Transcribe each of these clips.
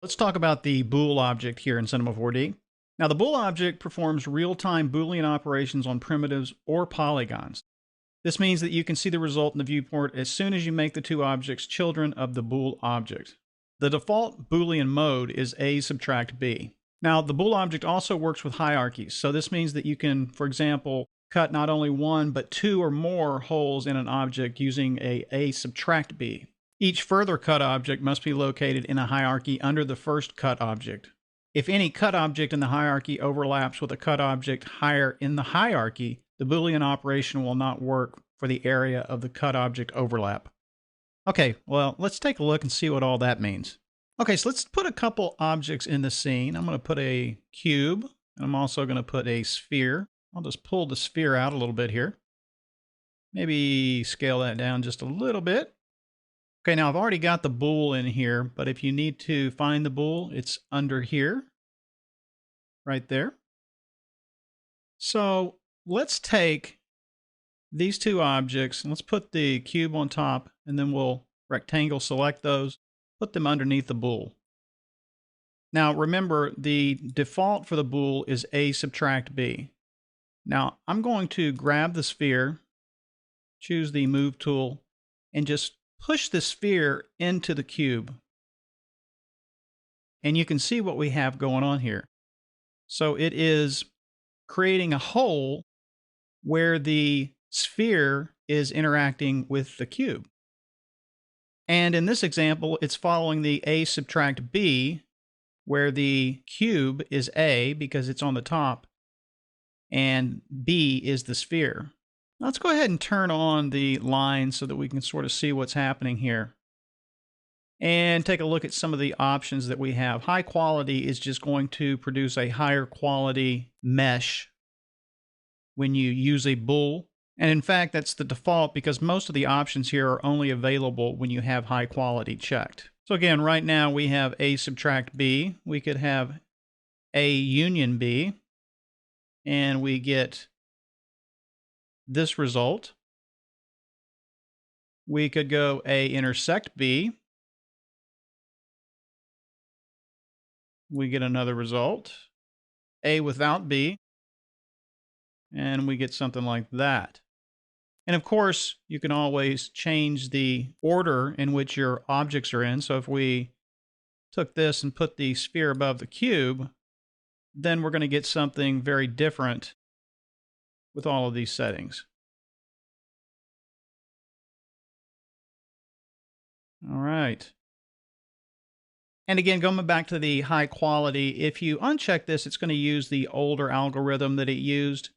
Let's talk about the bool object here in Cinema 4D. Now, the bool object performs real-time Boolean operations on primitives or polygons. This means that you can see the result in the viewport as soon as you make the two objects children of the bool object. The default Boolean mode is A subtract B. Now, the bool object also works with hierarchies, so this means that you can, for example, cut not only one but two or more holes in an object using A subtract B. Each further cut object must be located in a hierarchy under the first cut object. If any cut object in the hierarchy overlaps with a cut object higher in the hierarchy, the Boolean operation will not work for the area of the cut object overlap. Okay, well, let's take a look and see what all that means. Okay, so let's put a couple objects in the scene. I'm going to put a cube, and I'm also going to put a sphere. I'll just pull the sphere out a little bit here. Maybe scale that down just a little bit. Okay, now I've already got the bool in here, but if you need to find the bool, it's under here, right there. So let's take these two objects and let's put the cube on top, and then we'll rectangle select those, put them underneath the bool. Now remember, the default for the bool is A subtract B. Now I'm going to grab the sphere, choose the move tool, and just push the sphere into the cube. And you can see what we have going on here. So it is creating a hole where the sphere is interacting with the cube. And in this example, it's following the A subtract B, where the cube is A because it's on the top, and B is the sphere. Let's go ahead and turn on the line so that we can sort of see what's happening here. And take a look at some of the options that we have. High quality is just going to produce a higher quality mesh when you use a bool. And in fact, that's the default because most of the options here are only available when you have high quality checked. So again, right now we have A subtract B. We could have A union B, and we get this result. We could go A intersect B. We get another result. A without B. And we get something like that. And of course, you can always change the order in which your objects are in. So if we took this and put the sphere above the cube, then we're going to get something very different with all of these settings. All right. And again, going back to the high quality, if you uncheck this, it's going to use the older algorithm that it used.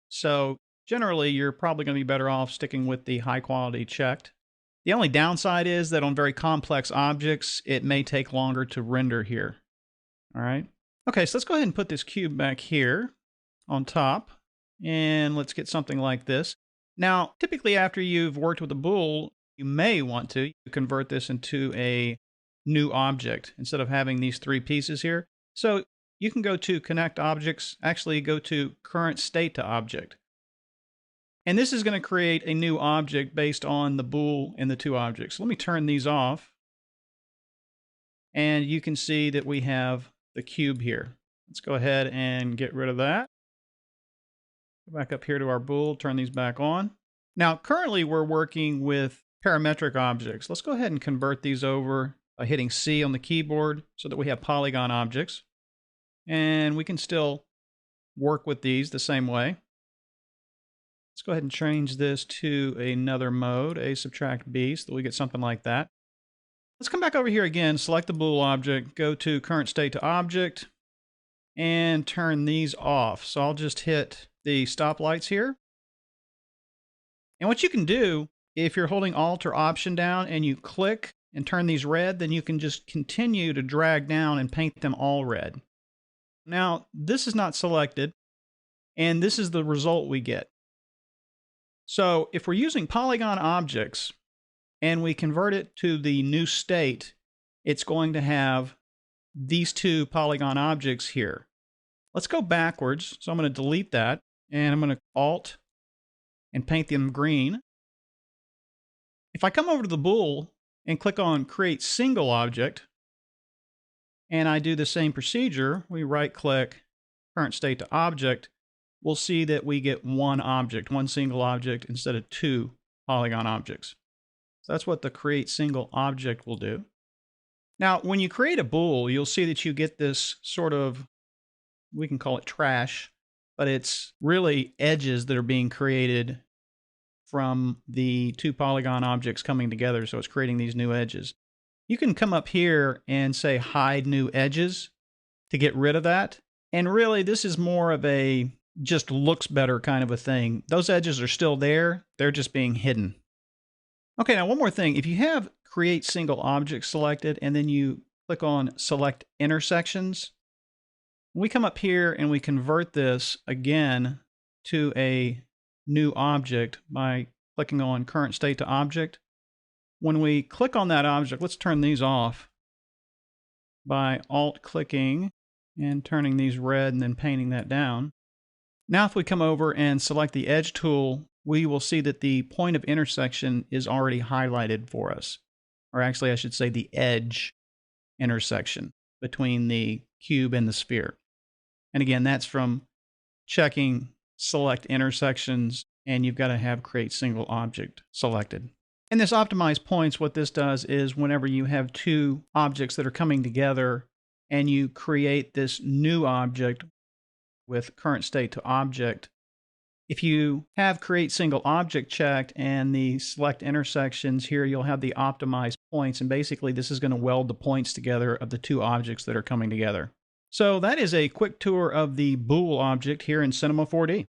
So generally, you're probably going to be better off sticking with the high quality checked. The only downside is that on very complex objects, it may take longer to render here. All right. Okay, so let's go ahead and put this cube back here on top. And let's get something like this. Now, typically after you've worked with a bool, you may want to convert this into a new object instead of having these three pieces here. So you can go to connect objects, actually go to current state to object. And this is going to create a new object based on the bool and the two objects. Let me turn these off. And you can see that we have the cube here. Let's go ahead and get rid of that. Go back up here to our bool, turn these back on. Now, currently we're working with parametric objects. Let's go ahead and convert these over by hitting C on the keyboard so that we have polygon objects. And we can still work with these the same way. Let's go ahead and change this to another mode, A subtract B, so that we get something like that. Let's come back over here again, select the bool object, go to current state to object, and turn these off. So I'll just hit the stop lights here. And what you can do, if you're holding Alt or Option down and you click and turn these red, then you can just continue to drag down and paint them all red. Now, this is not selected, and this is the result we get. So if we're using polygon objects and we convert it to the new state, it's going to have these two polygon objects here. Let's go backwards. So I'm going to delete that, and I'm going to Alt and paint them green. If I come over to the bool and click on Create Single Object, and I do the same procedure, we right click current state to object, we'll see that we get one object, one single object instead of two polygon objects. So that's what the create single object will do. Now, when you create a bool, you'll see that you get this sort of, we can call it trash, but it's really edges that are being created from the two polygon objects coming together. So it's creating these new edges. You can come up here and say hide new edges to get rid of that. And really, this is more of a just looks better kind of a thing. Those edges are still there. They're just being hidden. Okay, now one more thing. If you have create single object selected and then you click on select intersections, we come up here and we convert this again to a new object by clicking on current state to object. When we click on that object, let's turn these off by alt clicking and turning these red and then painting that down. Now if we come over and select the edge tool, we will see that the point of intersection is already highlighted for us. Or actually I should say the edge intersection between the cube and the sphere. And again, that's from checking select intersections, and you've got to have create single object selected. And this optimize points, what this does is whenever you have two objects that are coming together and you create this new object with current state to object, if you have create single object checked and the select intersections here, you'll have the optimized points. And basically this is going to weld the points together of the two objects that are coming together. So that is a quick tour of the bool object here in Cinema 4D.